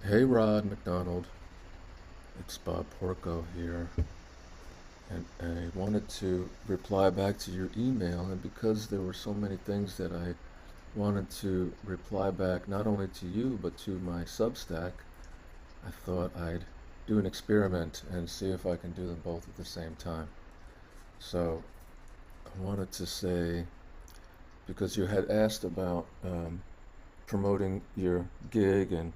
Hey Rod MacDonald, it's Bob Porco here, and I wanted to reply back to your email, and because there were so many things that I wanted to reply back not only to you but to my Substack, I thought I'd do an experiment and see if I can do them both at the same time. So I wanted to say, because you had asked about promoting your gig and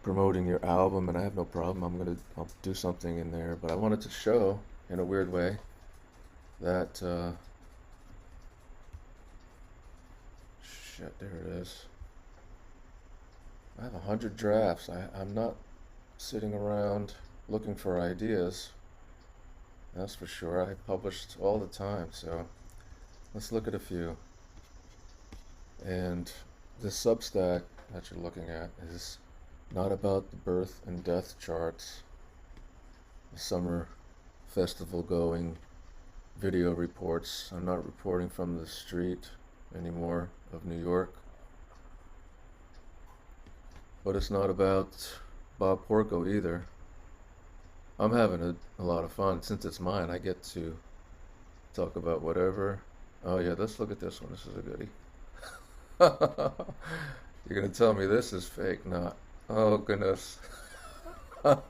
promoting your album, and I have no problem. I'll do something in there, but I wanted to show in a weird way that shit. There it is. I have 100 drafts. I'm not sitting around looking for ideas. That's for sure. I published all the time, so let's look at a few. And this Substack that you're looking at is not about the birth and death charts, the summer festival going video reports. I'm not reporting from the street anymore of New York. But it's not about Bob Porco either. I'm having a lot of fun. Since it's mine, I get to talk about whatever. Oh yeah, let's look at this one. This is a goodie. You're gonna tell me this is fake? Not. Oh goodness. Oh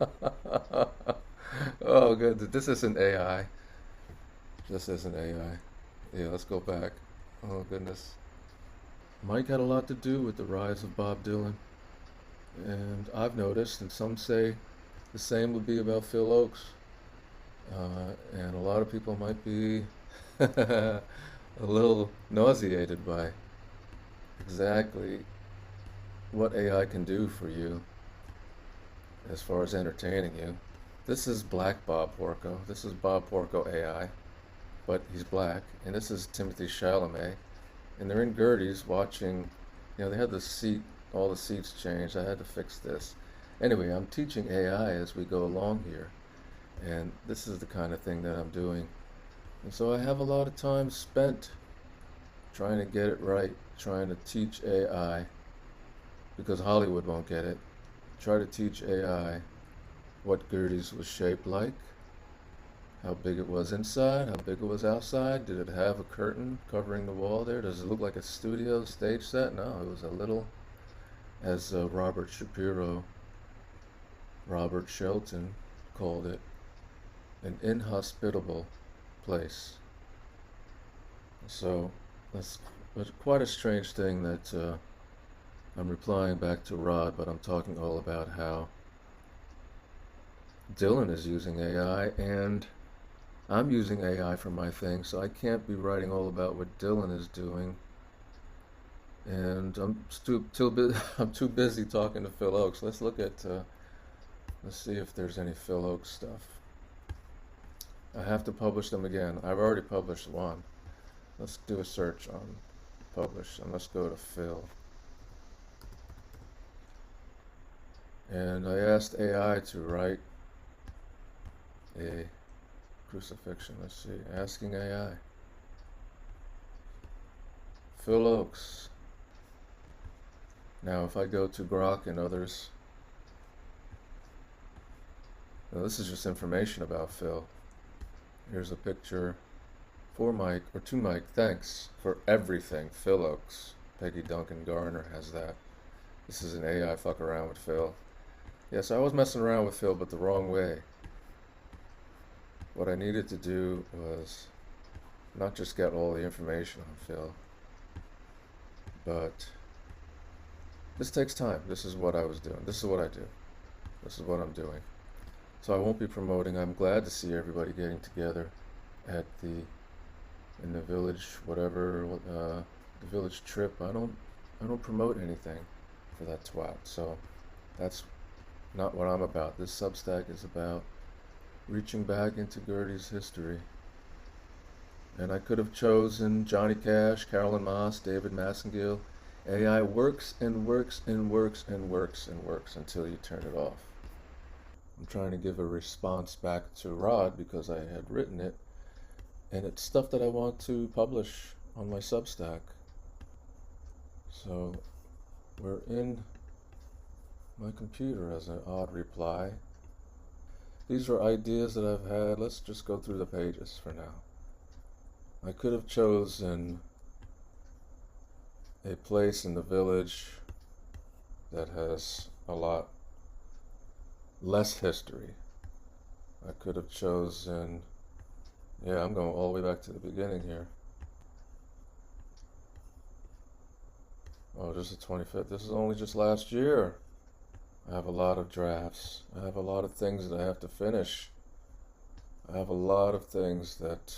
good. This isn't AI. This isn't AI. Yeah, let's go back. Oh goodness. Mike had a lot to do with the rise of Bob Dylan. And I've noticed, and some say the same would be about Phil Oakes. And a lot of people might be a little nauseated by exactly what AI can do for you as far as entertaining you. This is Black Bob Porco. This is Bob Porco AI, but he's black. And this is Timothy Chalamet. And they're in Gertie's watching, they had all the seats changed. I had to fix this. Anyway, I'm teaching AI as we go along here. And this is the kind of thing that I'm doing. And so I have a lot of time spent trying to get it right, trying to teach AI, because Hollywood won't get it. Try to teach AI what Gertie's was shaped like, how big it was inside, how big it was outside. Did it have a curtain covering the wall there? Does it look like a studio stage set? No, it was a little, as Robert Shelton called it, an inhospitable place. So that's quite a strange thing that I'm replying back to Rod, but I'm talking all about how Dylan is using AI, and I'm using AI for my thing, so I can't be writing all about what Dylan is doing. And I'm too busy talking to Phil Oakes. Let's look at, let's see if there's any Phil Oakes stuff. I have to publish them again. I've already published one. Let's do a search on publish, and let's go to Phil. And I asked AI to write a crucifixion. Let's see, asking AI. Phil Oakes. Now if I go to Grok and others, now this is just information about Phil. Here's a picture for Mike, or to Mike. Thanks for everything, Phil Oakes. Peggy Duncan Garner has that. This is an AI fuck around with Phil. Yes, I was messing around with Phil, but the wrong way. What I needed to do was not just get all the information on Phil, but this takes time. This is what I was doing. This is what I do. This is what I'm doing. So I won't be promoting. I'm glad to see everybody getting together at in the village, whatever, the village trip. I don't promote anything for that twat. So that's not what I'm about. This Substack is about reaching back into Gertie's history. And I could have chosen Johnny Cash, Carolyn Moss, David Massengill. AI works and works and works and works and works until you turn it off. I'm trying to give a response back to Rod because I had written it, and it's stuff that I want to publish on my Substack. So we're in My computer has an odd reply. These are ideas that I've had. Let's just go through the pages for now. I could have chosen a place in the village that has a lot less history. I could have chosen, yeah, I'm going all the way back to the beginning here. Oh, just the 25th. This is only just last year. I have a lot of drafts. I have a lot of things that I have to finish. I have a lot of things that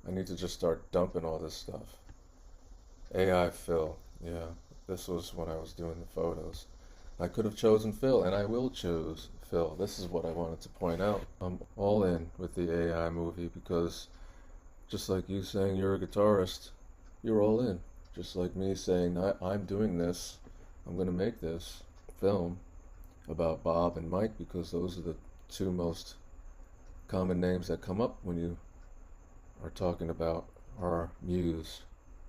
I need to just start dumping all this stuff. AI Phil, yeah, this was when I was doing the photos. I could have chosen Phil, and I will choose Phil. This is what I wanted to point out. I'm all in with the AI movie because just like you saying you're a guitarist, you're all in. Just like me saying I'm doing this, I'm going to make this film about Bob and Mike because those are the two most common names that come up when you are talking about our muse,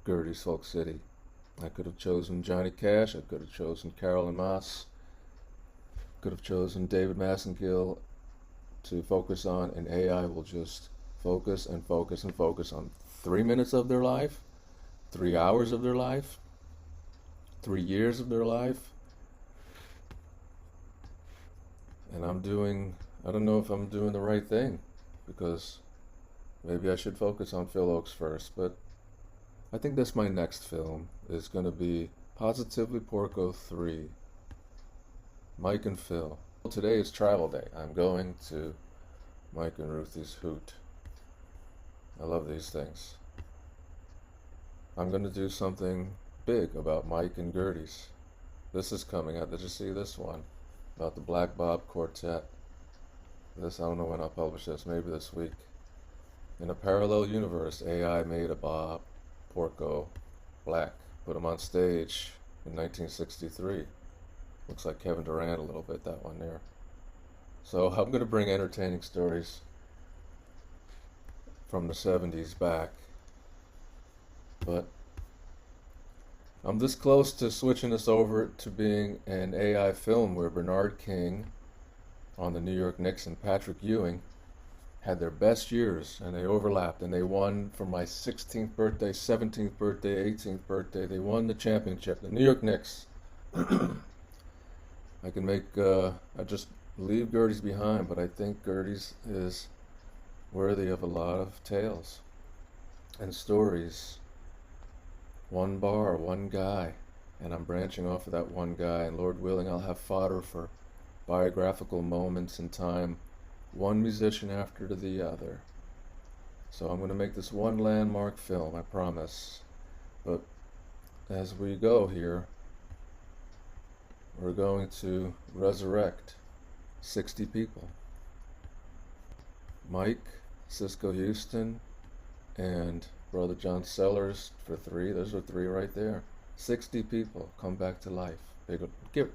Gertie's Folk City. I could have chosen Johnny Cash, I could have chosen Carolyn Moss, could have chosen David Massengill to focus on, and AI will just focus and focus and focus on 3 minutes of their life, 3 hours of their life, 3 years of their life. And I don't know if I'm doing the right thing, because maybe I should focus on Phil Oakes first, but I think this my next film is going to be Positively Porco 3, Mike and Phil. Today is travel day. I'm going to Mike and Ruthie's Hoot. I love these things. I'm going to do something big about Mike and Gertie's. This is coming out. Did you see this one? About the Black Bob Quartet. This, I don't know when I'll publish this, maybe this week. In a parallel universe, AI made a Bob Porco black, put him on stage in 1963. Looks like Kevin Durant a little bit, that one there. So I'm going to bring entertaining stories from the 70s back. But I'm this close to switching this over to being an AI film where Bernard King on the New York Knicks and Patrick Ewing had their best years, and they overlapped, and they won for my 16th birthday, 17th birthday, 18th birthday. They won the championship, the New York Knicks. I can make, I just leave Gertie's behind, but I think Gertie's is worthy of a lot of tales and stories. One bar, one guy, and I'm branching off of that one guy, and Lord willing, I'll have fodder for biographical moments in time, one musician after the other. So I'm going to make this one landmark film, I promise. But as we go here, we're going to resurrect 60 people. Mike, Cisco Houston, and Brother John Sellers for 3. Those are 3 right there. 60 people come back to life. They go, give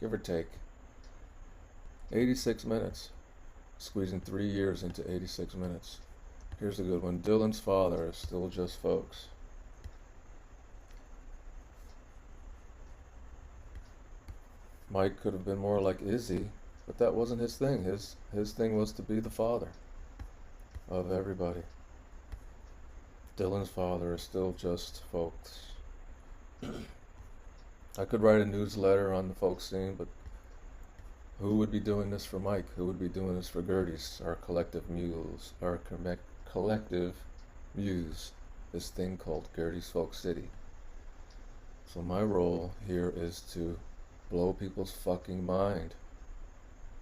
or take. 86 minutes. Squeezing 3 years into 86 minutes. Here's a good one. Dylan's father is still just folks. Mike could have been more like Izzy, but that wasn't his thing. His thing was to be the father of everybody. Dylan's father is still just folks. I could write a newsletter on the folk scene, but who would be doing this for Mike? Who would be doing this for Gertie's, our collective muse, our collective muse, this thing called Gertie's Folk City? So my role here is to blow people's fucking mind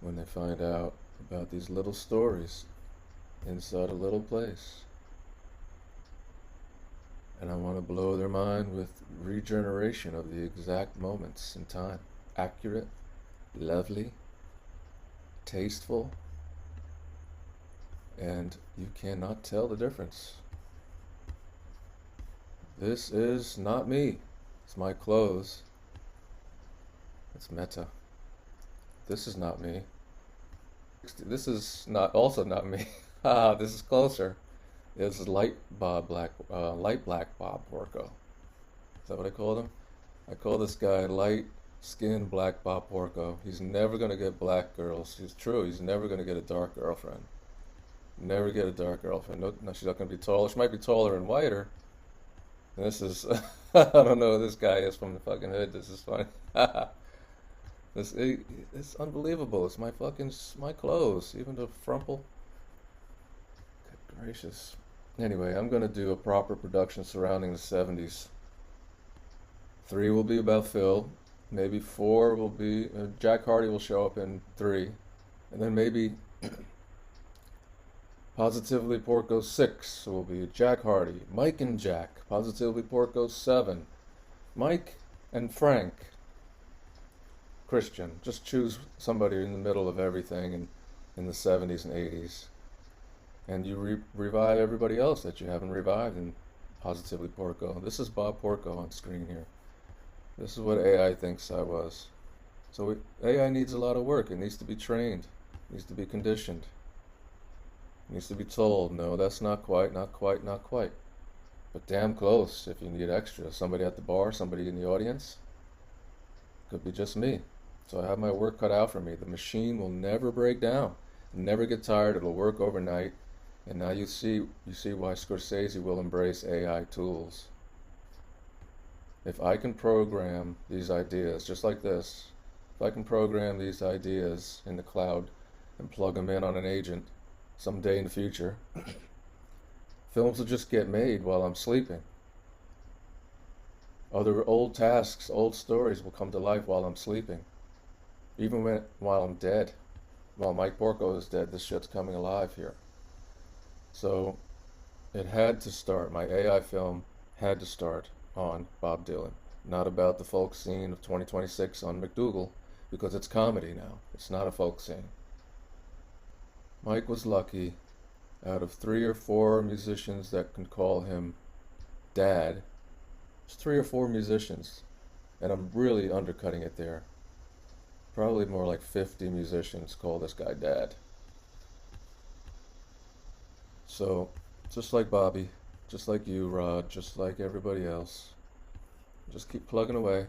when they find out about these little stories inside a little place. And I want to blow their mind with regeneration of the exact moments in time. Accurate, lovely, tasteful, and you cannot tell the difference. This is not me. It's my clothes. It's meta. This is not me. This is also not me. This is closer. This is light black Bob Porco. Is that what I called him? I call this guy light Skin black Bob Porco. He's never gonna get black girls. It's true. He's never gonna get a dark girlfriend. Never get a dark girlfriend. No, no, she's not gonna be taller. She might be taller and whiter. And this is, I don't know who this guy is from the fucking hood. This is funny. It's unbelievable. It's my fucking, my clothes. Even the frumple. Good gracious. Anyway, I'm gonna do a proper production surrounding the 70s. 3 will be about Phil. Maybe 4 will be, Jack Hardy will show up in 3. And then maybe Positively Porco 6 will be Jack Hardy. Mike and Jack. Positively Porco 7. Mike and Frank. Christian. Just choose somebody in the middle of everything in the 70s and 80s. And you revive everybody else that you haven't revived in Positively Porco. This is Bob Porco on screen here. This is what AI thinks I was. So AI needs a lot of work. It needs to be trained. It needs to be conditioned. It needs to be told, no, that's not quite, not quite, not quite. But damn close if you need extra. Somebody at the bar, somebody in the audience. Could be just me. So I have my work cut out for me. The machine will never break down. Never get tired. It'll work overnight. And now you see why Scorsese will embrace AI tools. If I can program these ideas, just like this, if I can program these ideas in the cloud and plug them in on an agent someday in the future, films will just get made while I'm sleeping. Other old tasks, old stories will come to life while I'm sleeping. Even while I'm dead. While Mike Porco is dead, this shit's coming alive here. So it had to start, my AI film had to start on Bob Dylan, not about the folk scene of 2026 on McDougal, because it's comedy now. It's not a folk scene. Mike was lucky. Out of 3 or 4 musicians that can call him Dad, there's 3 or 4 musicians, and I'm really undercutting it there. Probably more like 50 musicians call this guy Dad. So, just like Bobby, just like you, Rod, just like everybody else, just keep plugging away.